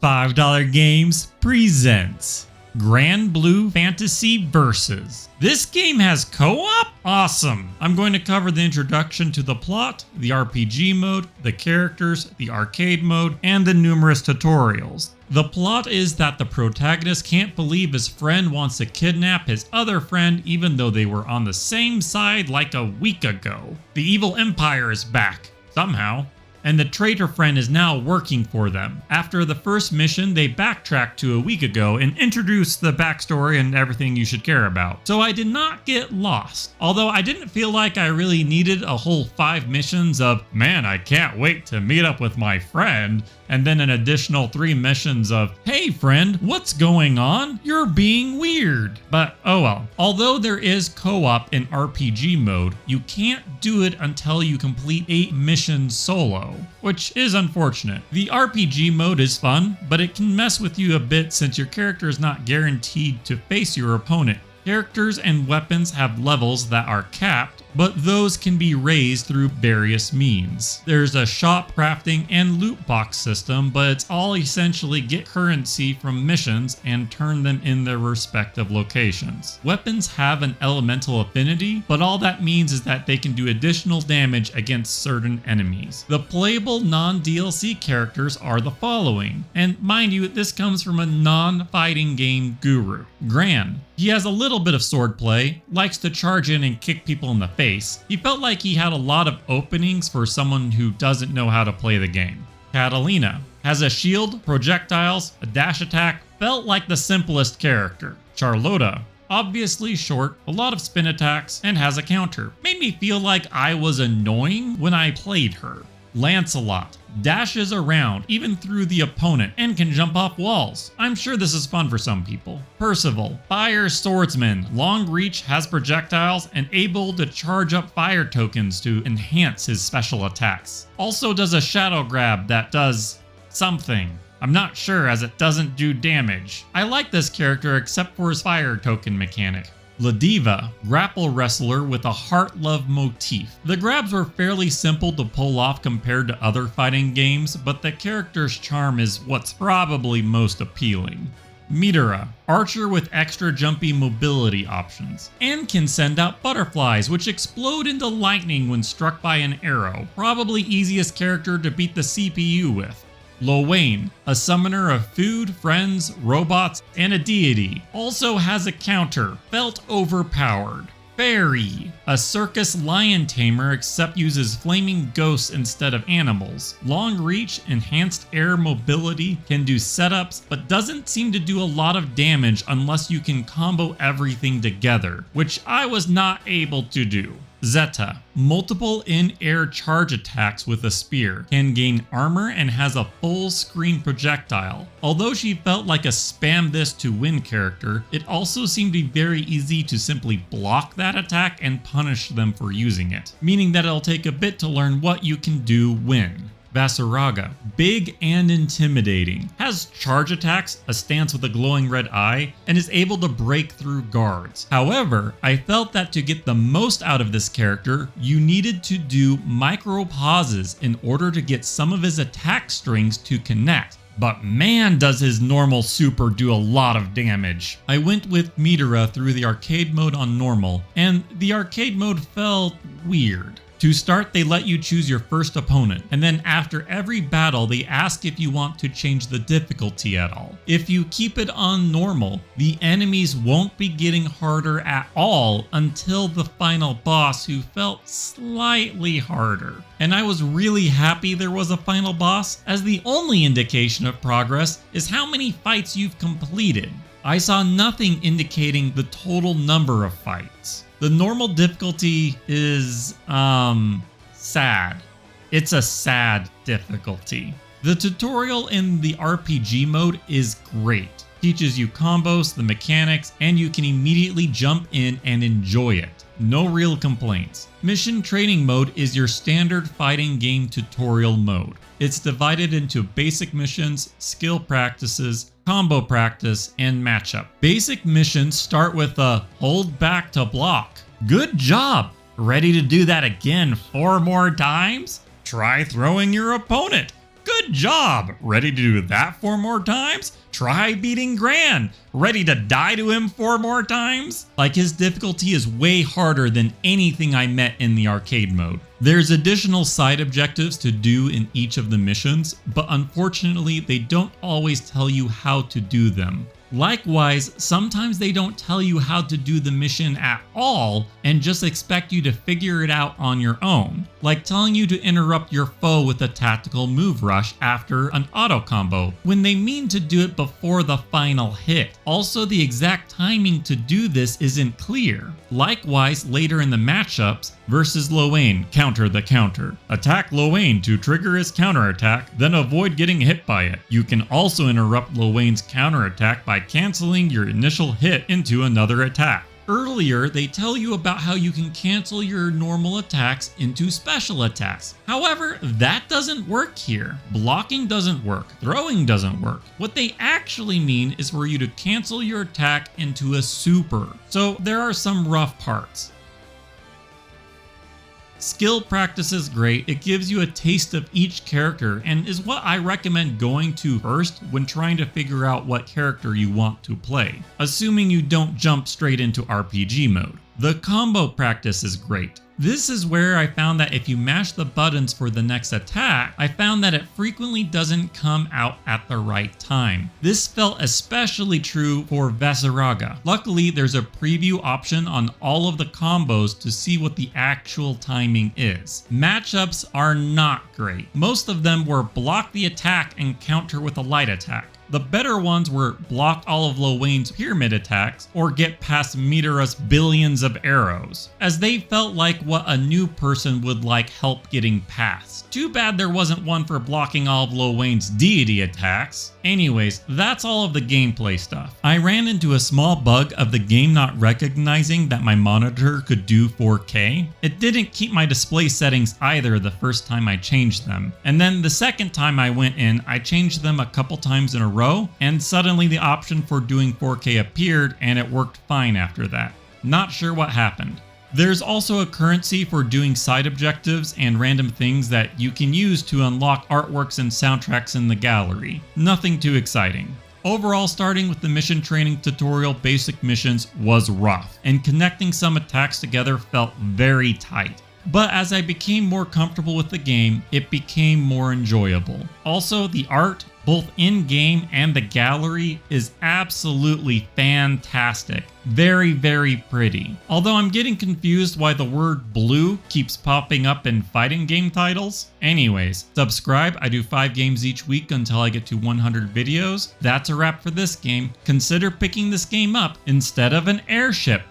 $5 Games presents Granblue Fantasy Versus. This game has co-op? Awesome! I'm going to cover the introduction to the plot, the RPG mode, the characters, the arcade mode, and the numerous tutorials. The plot is that the protagonist can't believe his friend wants to kidnap his other friend even though they were on the same side like a week ago. The evil empire is back, somehow, and the traitor friend is now working for them. After the first mission, they backtrack to a week ago and introduce the backstory and everything you should care about. So I did not get lost, although I didn't feel like I really needed a whole 5 missions of, man, I can't wait to meet up with my friend, and then an additional 3 missions of, hey friend, what's going on? You're being weird. But oh well. Although there is co-op in RPG mode, you can't do it until you complete 8 missions solo, which is unfortunate. The RPG mode is fun, but it can mess with you a bit since your character is not guaranteed to face your opponent. Characters and weapons have levels that are capped, but those can be raised through various means. There's a shop, crafting, and loot box system, but it's all essentially get currency from missions and turn them in their respective locations. Weapons have an elemental affinity, but all that means is that they can do additional damage against certain enemies. The playable non-DLC characters are the following, and mind you, this comes from a non-fighting game guru. Gran. He has a little bit of swordplay, likes to charge in and kick people in the face. He felt like he had a lot of openings for someone who doesn't know how to play the game. Catalina has a shield, projectiles, a dash attack, felt like the simplest character. Charlotta, obviously short, a lot of spin attacks, and has a counter. Made me feel like I was annoying when I played her. Lancelot dashes around even through the opponent and can jump off walls. I'm sure this is fun for some people. Percival, fire swordsman, long reach, has projectiles, and able to charge up fire tokens to enhance his special attacks. Also does a shadow grab that does something. I'm not sure as it doesn't do damage. I like this character except for his fire token mechanic. La Diva, grapple wrestler with a heart love motif. The grabs were fairly simple to pull off compared to other fighting games, but the character's charm is what's probably most appealing. Midora, archer with extra jumpy mobility options, and can send out butterflies which explode into lightning when struck by an arrow. Probably easiest character to beat the CPU with. Lowain, a summoner of food, friends, robots, and a deity, also has a counter, felt overpowered. Fairy, a circus lion tamer except uses flaming ghosts instead of animals. Long reach, enhanced air mobility, can do setups, but doesn't seem to do a lot of damage unless you can combo everything together, which I was not able to do. Zeta, multiple in-air charge attacks with a spear, can gain armor and has a full screen projectile. Although she felt like a spam this to win character, it also seemed to be very easy to simply block that attack and punish them for using it, meaning that it'll take a bit to learn what you can do when. Vasaraga, big and intimidating, has charge attacks, a stance with a glowing red eye, and is able to break through guards. However, I felt that to get the most out of this character, you needed to do micro pauses in order to get some of his attack strings to connect. But man, does his normal super do a lot of damage. I went with Midora through the arcade mode on normal, and the arcade mode felt weird. To start, they let you choose your first opponent, and then after every battle, they ask if you want to change the difficulty at all. If you keep it on normal, the enemies won't be getting harder at all until the final boss, who felt slightly harder. And I was really happy there was a final boss, as the only indication of progress is how many fights you've completed. I saw nothing indicating the total number of fights. The normal difficulty is, sad. It's a sad difficulty. The tutorial in the RPG mode is great. Teaches you combos, the mechanics, and you can immediately jump in and enjoy it. No real complaints. Mission training mode is your standard fighting game tutorial mode. It's divided into basic missions, skill practices, combo practice, and matchup. Basic missions start with a hold back to block. Good job! Ready to do that again 4 more times? Try throwing your opponent. Good job! Ready to do that 4 more times? Try beating Gran. Ready to die to him 4 more times? Like, his difficulty is way harder than anything I met in the arcade mode. There's additional side objectives to do in each of the missions, but unfortunately they don't always tell you how to do them. Likewise, sometimes they don't tell you how to do the mission at all and just expect you to figure it out on your own, like telling you to interrupt your foe with a tactical move rush after an auto combo, when they mean to do it before the final hit. Also, the exact timing to do this isn't clear. Likewise, later in the matchups, versus Lowain, counter the counter. Attack Lowain to trigger his counterattack, then avoid getting hit by it. You can also interrupt Lowain's counterattack by canceling your initial hit into another attack. Earlier, they tell you about how you can cancel your normal attacks into special attacks. However, that doesn't work here. Blocking doesn't work. Throwing doesn't work. What they actually mean is for you to cancel your attack into a super. So there are some rough parts. Skill practice is great. It gives you a taste of each character and is what I recommend going to first when trying to figure out what character you want to play, assuming you don't jump straight into RPG mode. The combo practice is great. This is where I found that if you mash the buttons for the next attack, I found that it frequently doesn't come out at the right time. This felt especially true for Vasaraga. Luckily, there's a preview option on all of the combos to see what the actual timing is. Matchups are not great. Most of them were block the attack and counter with a light attack. The better ones were block all of Lowain's pyramid attacks or get past Midoriya's billions of arrows, as they felt like what a new person would like help getting past. Too bad there wasn't one for blocking all of Lowain's deity attacks. Anyways, that's all of the gameplay stuff. I ran into a small bug of the game not recognizing that my monitor could do 4K. It didn't keep my display settings either the first time I changed them. And then the second time I went in, I changed them a couple times in a row, and suddenly the option for doing 4K appeared and it worked fine after that. Not sure what happened. There's also a currency for doing side objectives and random things that you can use to unlock artworks and soundtracks in the gallery. Nothing too exciting. Overall, starting with the mission training tutorial basic missions was rough, and connecting some attacks together felt very tight. But as I became more comfortable with the game, it became more enjoyable. Also, the art, both in-game and the gallery, is absolutely fantastic. Very, very pretty. Although I'm getting confused why the word blue keeps popping up in fighting game titles. Anyways, subscribe. I do 5 games each week until I get to 100 videos. That's a wrap for this game. Consider picking this game up instead of an airship.